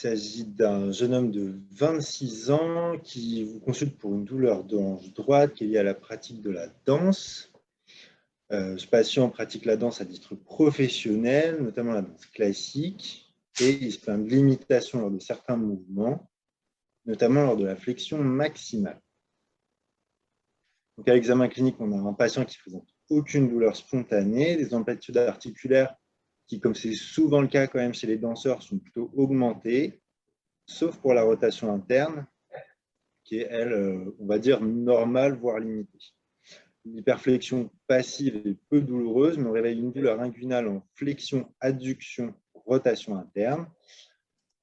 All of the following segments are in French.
s'agit d'un jeune homme de 26 ans qui vous consulte pour une douleur de hanche droite qui est liée à la pratique de la danse. Ce patient pratique la danse à titre professionnel, notamment la danse classique, et il se plaint de limitations lors de certains mouvements, notamment lors de la flexion maximale. Donc à l'examen clinique, on a un patient qui ne présente aucune douleur spontanée, des amplitudes articulaires qui, comme c'est souvent le cas quand même chez les danseurs, sont plutôt augmentées, sauf pour la rotation interne, qui est, elle, on va dire, normale, voire limitée. L'hyperflexion passive est peu douloureuse, mais on réveille une douleur inguinale en flexion, adduction, rotation interne.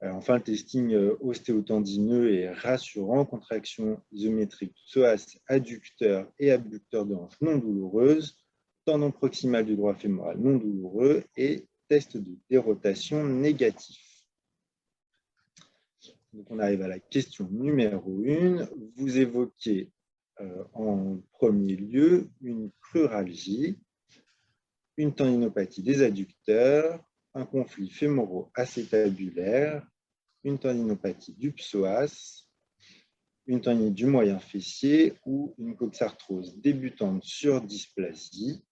Enfin, le testing ostéotendineux est rassurant, contraction isométrique psoas adducteur et abducteur de hanche non douloureuse, tendon proximal du droit fémoral non douloureux et test de dérotation négatif. Donc, on arrive à la question numéro 1. Vous évoquez en premier lieu une cruralgie, une tendinopathie des adducteurs, un conflit fémoro-acétabulaire, une tendinopathie du psoas, une tendinite du moyen fessier ou une coxarthrose débutante sur dysplasie.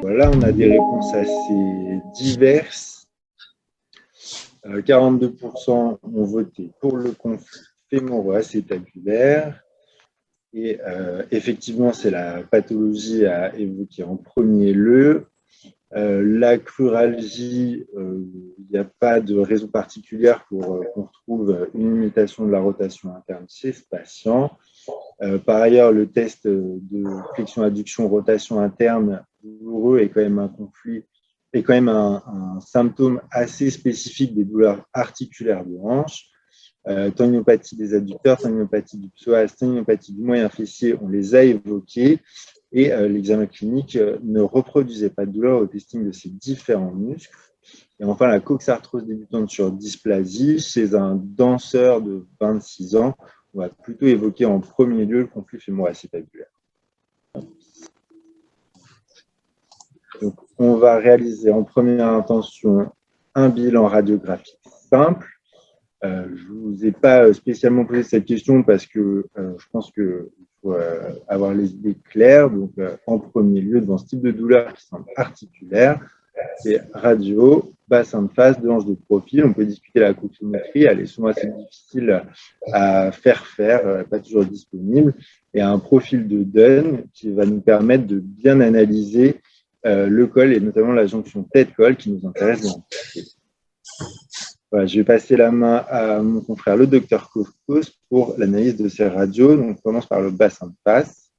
Voilà, on a des réponses assez diverses. 42% ont voté pour le conflit fémoro-acétabulaire. Et effectivement, c'est la pathologie à évoquer en premier lieu. La cruralgie, il n'y a pas de raison particulière pour qu'on retrouve une limitation de la rotation interne chez ce patient. Par ailleurs, le test de flexion-adduction-rotation interne douloureux est quand même un conflit, est quand même un symptôme assez spécifique des douleurs articulaires de hanche. Tendinopathie des adducteurs, tendinopathie du psoas, tendinopathie du moyen fessier, on les a évoqués. Et l'examen clinique ne reproduisait pas de douleur au testing de ces différents muscles. Et enfin, la coxarthrose débutante sur dysplasie, chez un danseur de 26 ans, on va plutôt évoquer en premier lieu le conflit fémoro-acétabulaire. Donc, on va réaliser en première intention un bilan radiographique simple. Je ne vous ai pas spécialement posé cette question parce que je pense qu'il faut avoir les idées claires. Donc, en premier lieu, dans ce type de douleur qui semble articulaire, c'est radio, bassin de face, deux hanches de profil. On peut discuter la coxométrie, elle est souvent assez difficile à faire, pas toujours disponible. Et un profil de Dunn qui va nous permettre de bien analyser le col et notamment la jonction tête-col qui nous intéresse dans le profil. Voilà, je vais passer la main à mon confrère, le docteur Kofkos, pour l'analyse de ces radios. Donc, on commence par le bassin de face.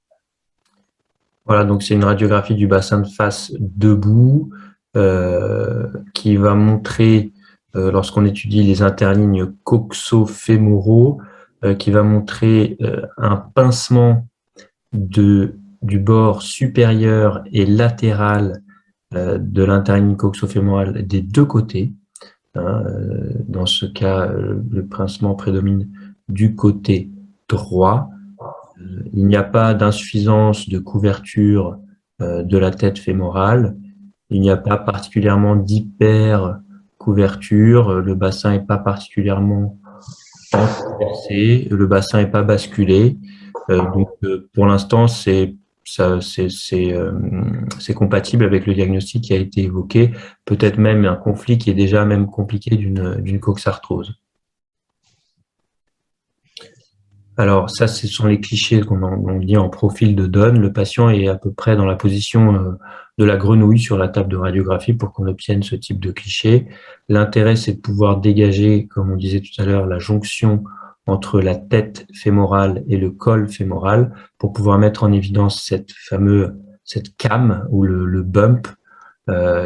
Voilà, donc c'est une radiographie du bassin de face debout qui va montrer, lorsqu'on étudie les interlignes coxo-fémoraux, qui va montrer un pincement du bord supérieur et latéral de l'interligne coxo-fémorale des deux côtés. Dans ce cas, le pincement prédomine du côté droit. Il n'y a pas d'insuffisance de couverture de la tête fémorale. Il n'y a pas particulièrement d'hyper-couverture. Le bassin n'est pas particulièrement transversé. Le bassin n'est pas basculé. Donc, pour l'instant, c'est compatible avec le diagnostic qui a été évoqué, peut-être même un conflit qui est déjà même compliqué d'une coxarthrose. Alors ça, ce sont les clichés qu'on dit en profil de Dunn. Le patient est à peu près dans la position de la grenouille sur la table de radiographie pour qu'on obtienne ce type de cliché. L'intérêt, c'est de pouvoir dégager, comme on disait tout à l'heure, la jonction entre la tête fémorale et le col fémoral pour pouvoir mettre en évidence cette cam ou le bump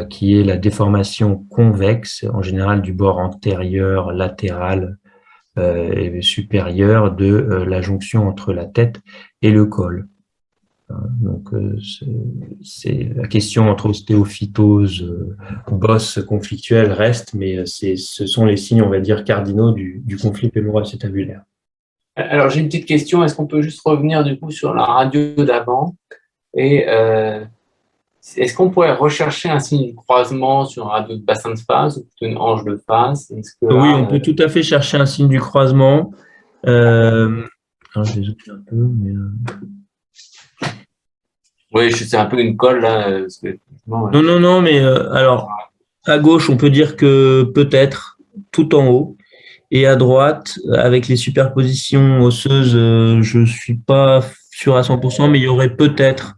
qui est la déformation convexe, en général du bord antérieur, latéral et supérieur de la jonction entre la tête et le col. Donc, c'est la question entre ostéophytose, bosse conflictuelle reste, mais ce sont les signes, on va dire, cardinaux du conflit fémoro-acétabulaire. Alors, j'ai une petite question. Est-ce qu'on peut juste revenir du coup sur la radio d'avant et Est-ce qu'on pourrait rechercher un signe de croisement sur un radio de bassin de phase ou plutôt une hanche de phase? Est-ce que Oui, là, on peut tout à fait chercher un signe du croisement. Alors, je vais zoomer un peu, mais oui, c'est un peu une colle là. Parce que, effectivement, non, mais alors, à gauche, on peut dire que peut-être, tout en haut. Et à droite, avec les superpositions osseuses, je suis pas sûr à 100%, mais il y aurait peut-être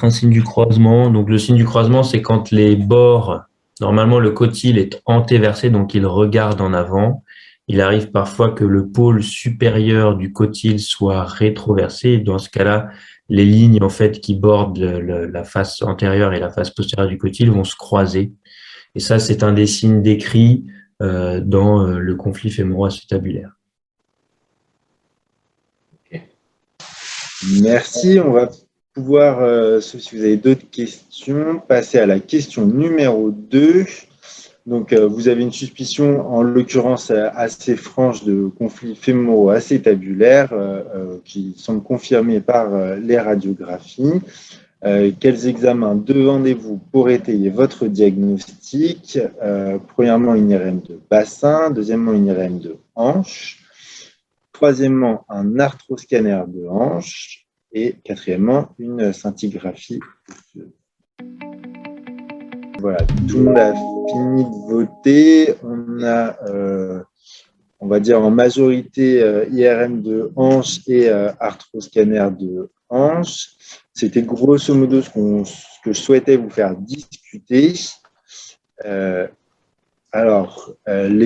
un signe du croisement. Donc, le signe du croisement, c'est quand les bords, normalement, le cotyle est antéversé, donc il regarde en avant. Il arrive parfois que le pôle supérieur du cotyle soit rétroversé. Dans ce cas-là, les lignes, en fait, qui bordent la face antérieure et la face postérieure du cotyle vont se croiser. Et ça, c'est un des signes décrits dans le conflit fémoro-acétabulaire. Merci. On va pouvoir, sauf si vous avez d'autres questions, passer à la question numéro 2. Donc, vous avez une suspicion, en l'occurrence assez franche, de conflit fémoro-acétabulaire qui semble confirmée par les radiographies. Quels examens demandez-vous pour étayer votre diagnostic? Premièrement, une IRM de bassin. Deuxièmement, une IRM de hanche. Troisièmement, un arthroscanner de hanche. Et quatrièmement, une scintigraphie. Voilà, tout le monde a fini de voter. On a, on va dire en majorité, IRM de hanche et arthroscanner de hanche. C'était grosso modo ce que je souhaitais vous faire discuter. Les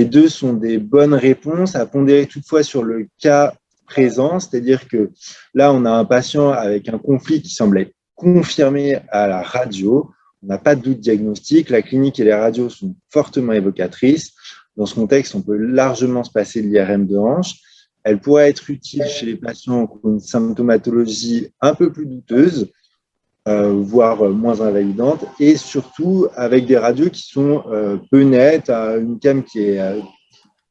deux sont des bonnes réponses à pondérer toutefois sur le cas présent, c'est-à-dire que là, on a un patient avec un conflit qui semblait confirmé à la radio. On n'a pas de doute diagnostique. La clinique et les radios sont fortement évocatrices. Dans ce contexte, on peut largement se passer de l'IRM de hanche. Elle pourrait être utile chez les patients qui ont une symptomatologie un peu plus douteuse, voire moins invalidante, et surtout avec des radios qui sont peu nettes, à une cam qui est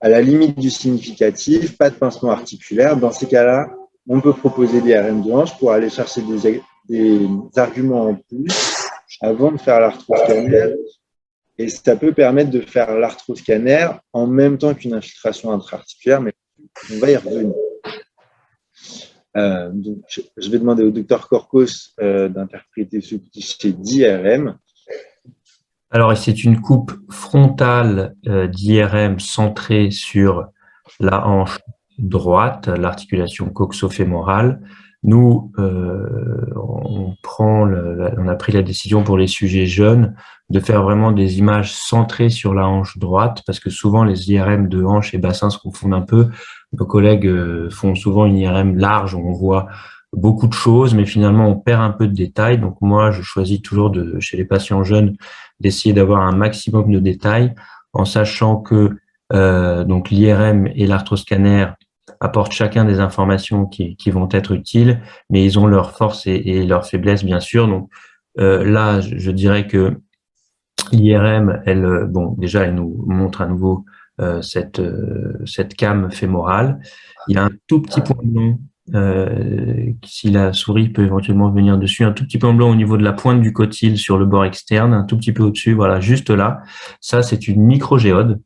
à la limite du significatif, pas de pincement articulaire. Dans ces cas-là, on peut proposer des IRM de hanche pour aller chercher des arguments en plus avant de faire l'arthroscanner. Et ça peut permettre de faire l'arthroscanner en même temps qu'une infiltration intra-articulaire, mais on va y revenir. Donc, je vais demander au docteur Korkos d'interpréter ce cliché d'IRM. Alors, c'est une coupe frontale d'IRM centrée sur la hanche droite, l'articulation coxo-fémorale. Nous, on a pris la décision pour les sujets jeunes de faire vraiment des images centrées sur la hanche droite, parce que souvent les IRM de hanche et bassin se confondent un peu. Nos collègues font souvent une IRM large où on voit beaucoup de choses, mais finalement on perd un peu de détails. Donc moi, je choisis toujours chez les patients jeunes d'essayer d'avoir un maximum de détails, en sachant que donc l'IRM et l'arthroscanner apportent chacun des informations qui vont être utiles, mais ils ont leurs forces et leurs faiblesses, bien sûr. Donc là, je dirais que l'IRM, déjà, elle nous montre à nouveau cette came fémorale. Il y a un tout petit point blanc, si la souris peut éventuellement venir dessus, un tout petit point blanc au niveau de la pointe du cotyle sur le bord externe, un tout petit peu au-dessus, voilà, juste là. Ça, c'est une microgéode.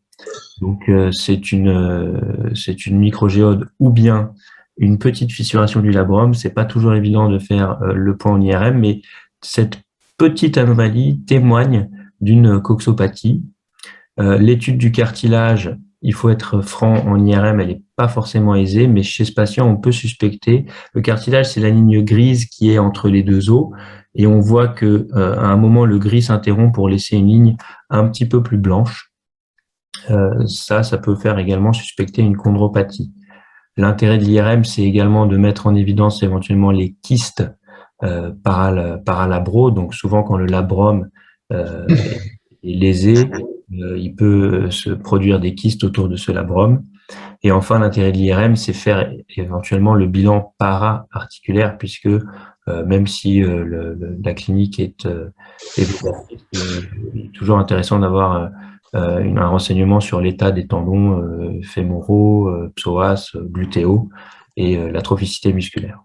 Donc, c'est une microgéode ou bien une petite fissuration du labrum. C'est pas toujours évident de faire le point en IRM, mais cette petite anomalie témoigne d'une coxopathie. L'étude du cartilage, il faut être franc, en IRM, elle n'est pas forcément aisée, mais chez ce patient, on peut suspecter. Le cartilage, c'est la ligne grise qui est entre les deux os, et on voit que à un moment, le gris s'interrompt pour laisser une ligne un petit peu plus blanche. Ça peut faire également suspecter une chondropathie. L'intérêt de l'IRM, c'est également de mettre en évidence éventuellement les kystes paralabraux. Donc souvent, quand le labrum est lésé, il peut se produire des kystes autour de ce labrum. Et enfin, l'intérêt de l'IRM, c'est faire éventuellement le bilan para-articulaire, puisque même si la clinique est toujours intéressant d'avoir un renseignement sur l'état des tendons fémoraux, psoas, glutéaux et l'atrophicité musculaire.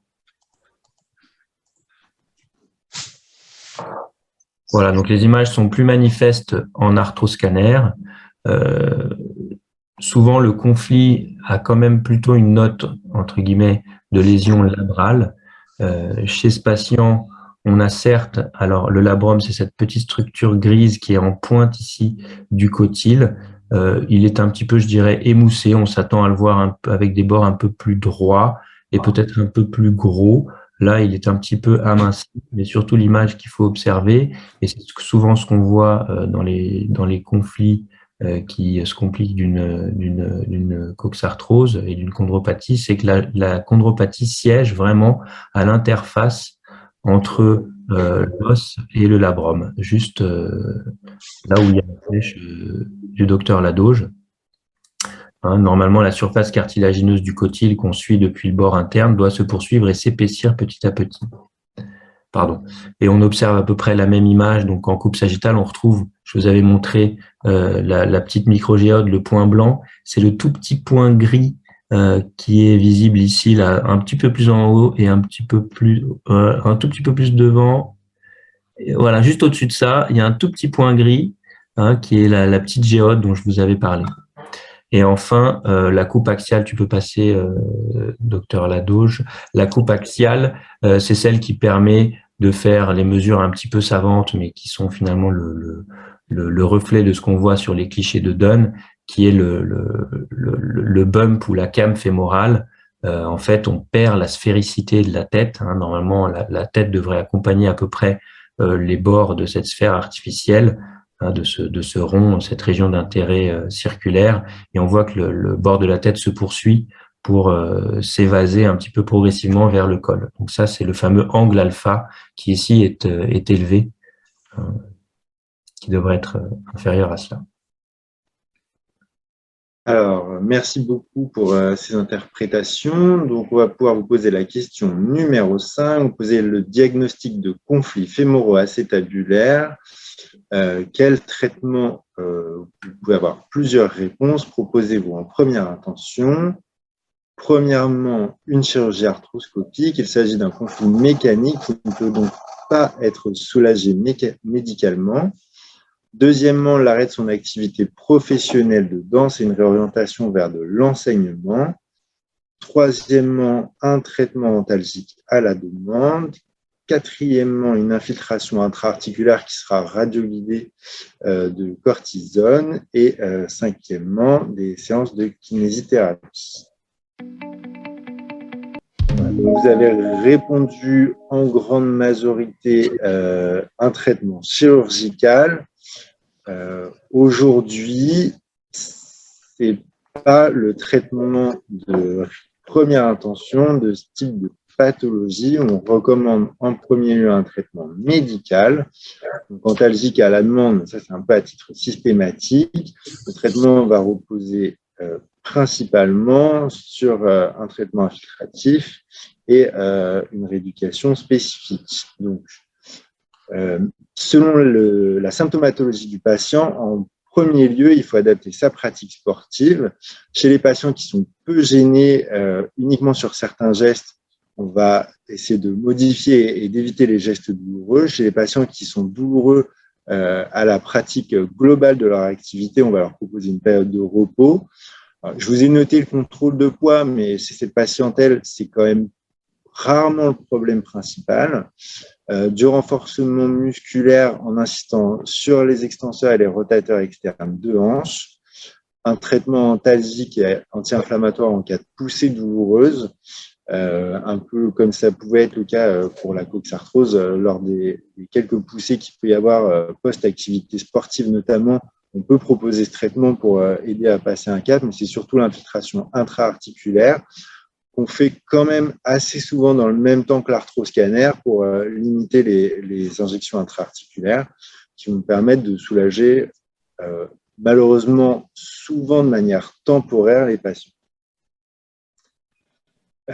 Voilà, donc les images sont plus manifestes en arthroscanner. Souvent, le conflit a quand même plutôt une note, entre guillemets, de lésion labrale. Chez ce patient, on a certes, alors le labrum, c'est cette petite structure grise qui est en pointe ici du cotyle. Il est un petit peu, je dirais, émoussé. On s'attend à le voir avec des bords un peu plus droits et peut-être un peu plus gros. Là, il est un petit peu aminci, mais surtout l'image qu'il faut observer, et c'est souvent ce qu'on voit dans les conflits qui se compliquent d'une coxarthrose et d'une chondropathie, c'est que la chondropathie siège vraiment à l'interface entre l'os et le labrum, juste là où il y a la flèche du docteur Ladoge. Hein, normalement, la surface cartilagineuse du cotyle qu'on suit depuis le bord interne doit se poursuivre et s'épaissir petit à petit. Pardon. Et on observe à peu près la même image. Donc, en coupe sagittale, on retrouve, je vous avais montré la petite microgéode, le point blanc. C'est le tout petit point gris qui est visible ici, là, un petit peu plus en haut et un tout petit peu plus devant. Et voilà, juste au-dessus de ça, il y a un tout petit point gris qui est la petite géode dont je vous avais parlé. Et enfin, la coupe axiale, tu peux passer, docteur Ladoge. La coupe axiale, c'est celle qui permet de faire les mesures un petit peu savantes, mais qui sont finalement le reflet de ce qu'on voit sur les clichés de Dunn, qui est le bump ou la came fémorale. En fait, on perd la sphéricité de la tête. Normalement, la tête devrait accompagner à peu près les bords de cette sphère artificielle, de ce rond, cette région d'intérêt circulaire, et on voit que le bord de la tête se poursuit pour s'évaser un petit peu progressivement vers le col. Donc ça, c'est le fameux angle alpha qui ici est élevé, qui devrait être inférieur à cela. Alors, merci beaucoup pour ces interprétations. Donc, on va pouvoir vous poser la question numéro 5. Vous posez le diagnostic de conflit fémoro-acétabulaire. Quel traitement vous pouvez avoir plusieurs réponses. Proposez-vous en première intention. Premièrement, une chirurgie arthroscopique. Il s'agit d'un conflit mécanique qui ne peut donc pas être soulagé médicalement. Deuxièmement, l'arrêt de son activité professionnelle de danse et une réorientation vers de l'enseignement. Troisièmement, un traitement antalgique à la demande. Quatrièmement, une infiltration intra-articulaire qui sera radioguidée de cortisone. Et cinquièmement, des séances de kinésithérapie. Vous avez répondu en grande majorité un traitement chirurgical. Aujourd'hui, ce n'est pas le traitement de première intention de ce type de pathologie. On recommande en premier lieu un traitement médical. Donc, antalgique à la demande, ça c'est un peu à titre systématique. Le traitement va reposer principalement sur un traitement infiltratif et une rééducation spécifique. Donc, selon la symptomatologie du patient, en premier lieu, il faut adapter sa pratique sportive. Chez les patients qui sont peu gênés uniquement sur certains gestes, on va essayer de modifier et d'éviter les gestes douloureux. Chez les patients qui sont douloureux à la pratique globale de leur activité, on va leur proposer une période de repos. Alors, je vous ai noté le contrôle de poids, mais chez cette patientèle, c'est quand même rarement le problème principal. Du renforcement musculaire en insistant sur les extenseurs et les rotateurs externes de hanches, un traitement antalgique et anti-inflammatoire en cas de poussée douloureuse, un peu comme ça pouvait être le cas pour la coxarthrose lors des quelques poussées qu'il peut y avoir post-activité sportive notamment. On peut proposer ce traitement pour aider à passer un cap, mais c'est surtout l'infiltration intra-articulaire qu'on fait quand même assez souvent dans le même temps que l'arthroscanner pour limiter les injections intra-articulaires qui vont permettre de soulager malheureusement souvent de manière temporaire les patients.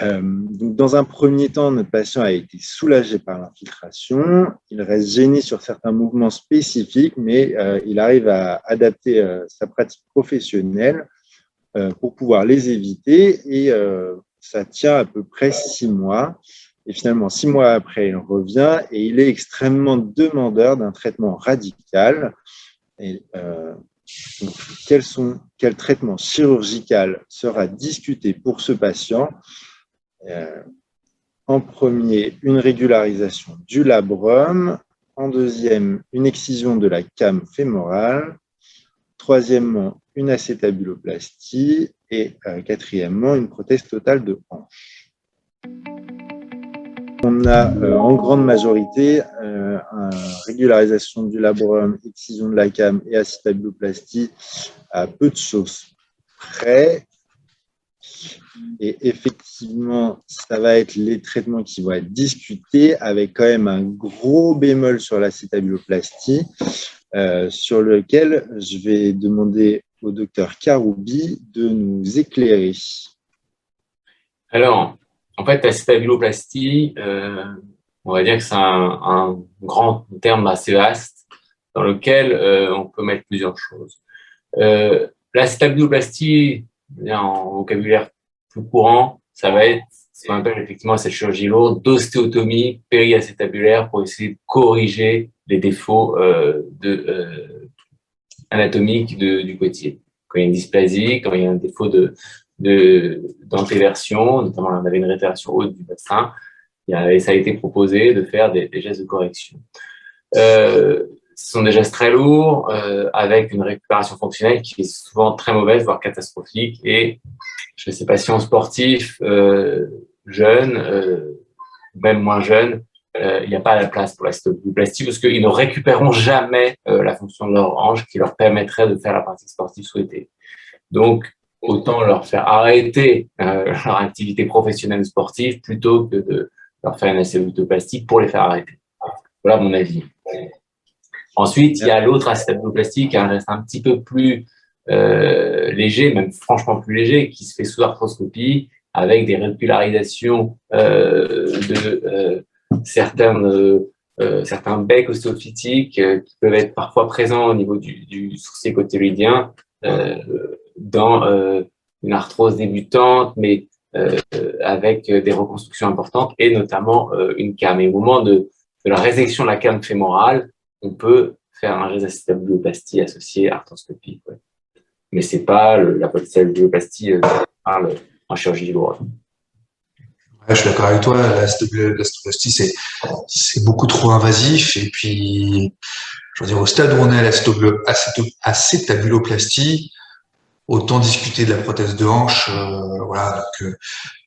Donc dans un premier temps, notre patient a été soulagé par l'infiltration. Il reste gêné sur certains mouvements spécifiques, mais il arrive à adapter sa pratique professionnelle pour pouvoir les éviter et ça tient à peu près 6 mois. Et finalement, 6 mois après, il revient et il est extrêmement demandeur d'un traitement radical. Et, donc, quel traitement chirurgical sera discuté pour ce patient? En premier, une régularisation du labrum. En deuxième, une excision de la came fémorale. Troisièmement, une acétabuloplastie. Et quatrièmement, une prothèse totale de hanche. On a en grande majorité une régularisation du labrum, excision de la came et acétabuloplastie à peu de choses près. Et effectivement, ça va être les traitements qui vont être discutés avec quand même un gros bémol sur l'acétabuloplastie, sur lequel je vais demander au docteur Karoubi de nous éclairer. Alors, en fait, la stabuloplastie, on va dire que c'est un grand terme assez vaste dans lequel on peut mettre plusieurs choses. La stabuloplastie, en vocabulaire plus courant, ça va être ce qu'on appelle effectivement cette chirurgie lourde d'ostéotomie périacétabulaire pour essayer de corriger les défauts anatomiques du côtier. Quand il y a une dysplasie, quand il y a un défaut d'antéversion, notamment on avait une rétraction haute du bassin, ça a été proposé de faire des gestes de correction. Ce sont des gestes très lourds, avec une récupération fonctionnelle qui est souvent très mauvaise, voire catastrophique. Et chez ces patients sportifs jeunes, même moins jeunes, il n'y a pas la place pour la stabuloplastie parce qu'ils ne récupéreront jamais la fonction de leur hanche qui leur permettrait de faire la pratique sportive souhaitée. Donc, autant leur faire arrêter leur activité professionnelle sportive plutôt que de leur faire une acétabuloplastie pour les faire arrêter. Voilà mon avis. Ensuite, il y a l'autre acétabuloplastie qui est un geste un petit peu plus léger, même franchement plus léger, qui se fait sous arthroscopie avec des régularisations de certains becs ostéophytiques qui peuvent être parfois présents au niveau du sourcil cotylodien dans une arthrose débutante, mais avec des reconstructions importantes et notamment une came. Et au moment de la résection de la came fémorale, on peut faire un geste d'acétabuloplastie associé à arthroscopie. Ouais. Mais ce n'est pas la acétabuloplastie dont on parle en chirurgie lourde. Ouais, je suis d'accord avec toi, l'acétabuloplastie, c'est beaucoup trop invasif. Et puis, je veux dire, au stade où on est à l'acétabuloplastie, autant discuter de la prothèse de hanche. Voilà, donc,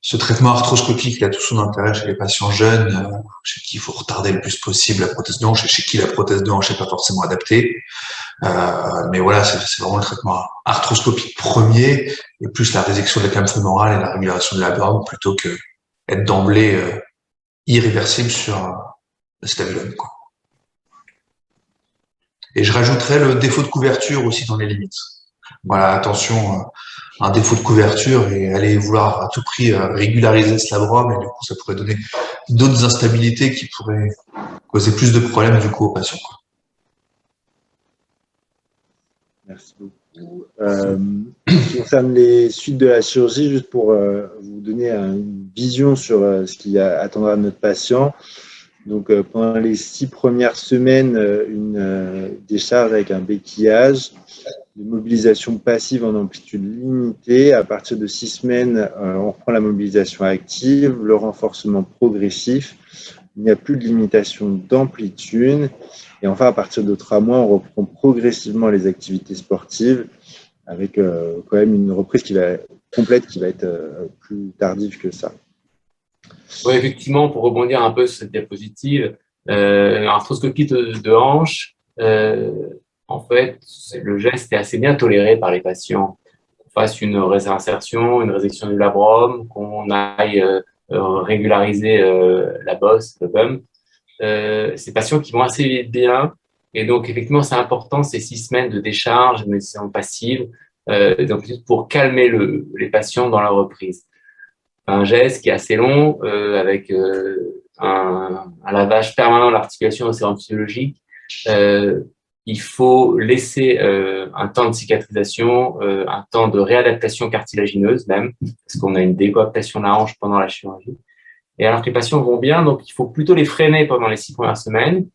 ce traitement arthroscopique, il a tout son intérêt chez les patients jeunes, chez qui il faut retarder le plus possible la prothèse de hanche et chez qui la prothèse de hanche n'est pas forcément adaptée. Mais voilà, c'est vraiment le traitement arthroscopique premier et plus la résection de la came fémorale et la régulation de labrum plutôt que être d'emblée irréversible sur l'acétabulum, quoi. Et je rajouterais le défaut de couverture aussi dans les limites. Voilà, attention, un défaut de couverture et aller vouloir à tout prix régulariser ce labrum, et du coup, ça pourrait donner d'autres instabilités qui pourraient causer plus de problèmes du coup aux patients. Merci beaucoup. Ce qui concerne les suites de la chirurgie, juste pour vous donner une vision sur ce qui attendra notre patient. Donc, pendant les 6 premières semaines, une décharge avec un béquillage, une mobilisation passive en amplitude limitée. À partir de 6 semaines, on reprend la mobilisation active, le renforcement progressif. Il n'y a plus de limitation d'amplitude. Et enfin, à partir de 3 mois, on reprend progressivement les activités sportives avec quand même une reprise complète qui va être plus tardive que ça. Oui, effectivement, pour rebondir un peu sur cette diapositive, l'arthroscopie de hanche, en fait, le geste est assez bien toléré par les patients. Qu'on fasse une réinsertion, une résection du labrum, qu'on aille régulariser la bosse, le bump. Ces patients qui vont assez bien. Et donc, effectivement, c'est important ces 6 semaines de décharge, de médication passive, donc pour calmer les patients dans la reprise. Un geste qui est assez long, avec un lavage permanent de l'articulation au sérum physiologique. Il faut laisser un temps de cicatrisation, un temps de réadaptation cartilagineuse même, parce qu'on a une décoaptation de la hanche pendant la chirurgie. et alors que les patients vont bien, donc il faut plutôt les freiner pendant les 6 premières semaines.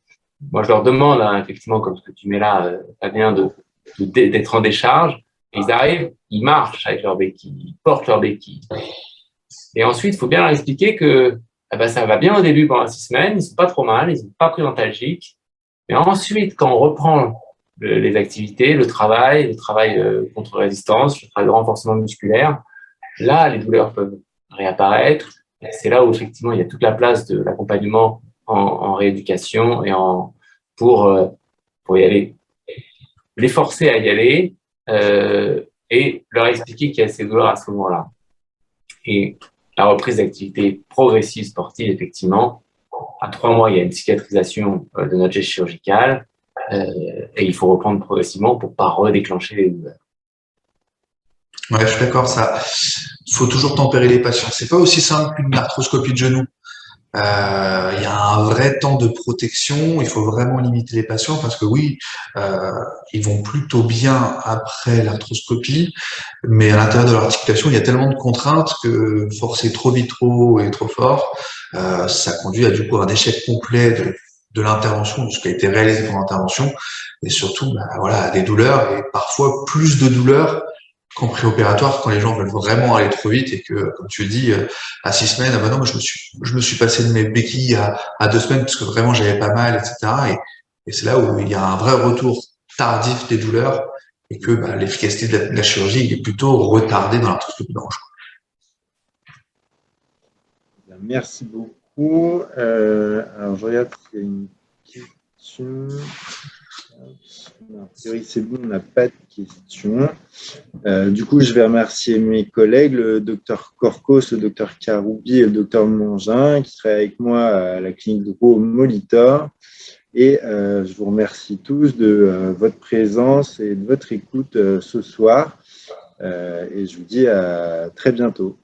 Moi, je leur demande, hein, effectivement, comme ce que tu mets là, Fabien, d'être en décharge. Et ils arrivent, ils marchent avec leur béquille, ils portent leur béquille. Et ensuite, il faut bien leur expliquer que ça va bien au début pendant 6 semaines, ils sont pas trop mal, ils n'ont pas pris d'antalgique. Mais ensuite, quand on reprend les activités, le travail contre-résistance, le travail de renforcement musculaire, là, les douleurs peuvent réapparaître. C'est là où, effectivement, il y a toute la place de l'accompagnement en rééducation et pour y aller, les forcer à y aller et leur expliquer qu'il y a ces douleurs à ce moment-là. Et la reprise d'activité progressive sportive, effectivement, à 3 mois, il y a une cicatrisation de notre geste chirurgical et il faut reprendre progressivement pour ne pas redéclencher les douleurs. Ouais, je suis d'accord, il faut toujours tempérer les patients. C'est pas aussi simple qu'une arthroscopie de genou. Il y a un vrai temps de protection. Il faut vraiment limiter les patients parce que oui, ils vont plutôt bien après l'arthroscopie, mais à l'intérieur de l'articulation, il y a tellement de contraintes que forcer trop vite, trop et trop fort, ça conduit à du coup un échec complet de l'intervention, de ce qui a été réalisé pour l'intervention, et surtout, voilà, des douleurs et parfois plus de douleurs qu'en préopératoire quand les gens veulent vraiment aller trop vite et que, comme tu le dis, à 6 semaines, non, moi, je me suis passé de mes béquilles à 2 semaines parce que vraiment j'avais pas mal, etc. Et c'est là où il y a un vrai retour tardif des douleurs et que l'efficacité de la chirurgie est plutôt retardée dans l'arthroscopie de hanche. Merci beaucoup. Alors, je regarde s'il y a une question. A priori, c'est bon, on n'a pas de questions. Du coup, je vais remercier mes collègues, le docteur Corcos, le docteur Karoubi et le docteur Mangin, qui seraient avec moi à la clinique de Molitor. Et je vous remercie tous de votre présence et de votre écoute ce soir. Et je vous dis à très bientôt.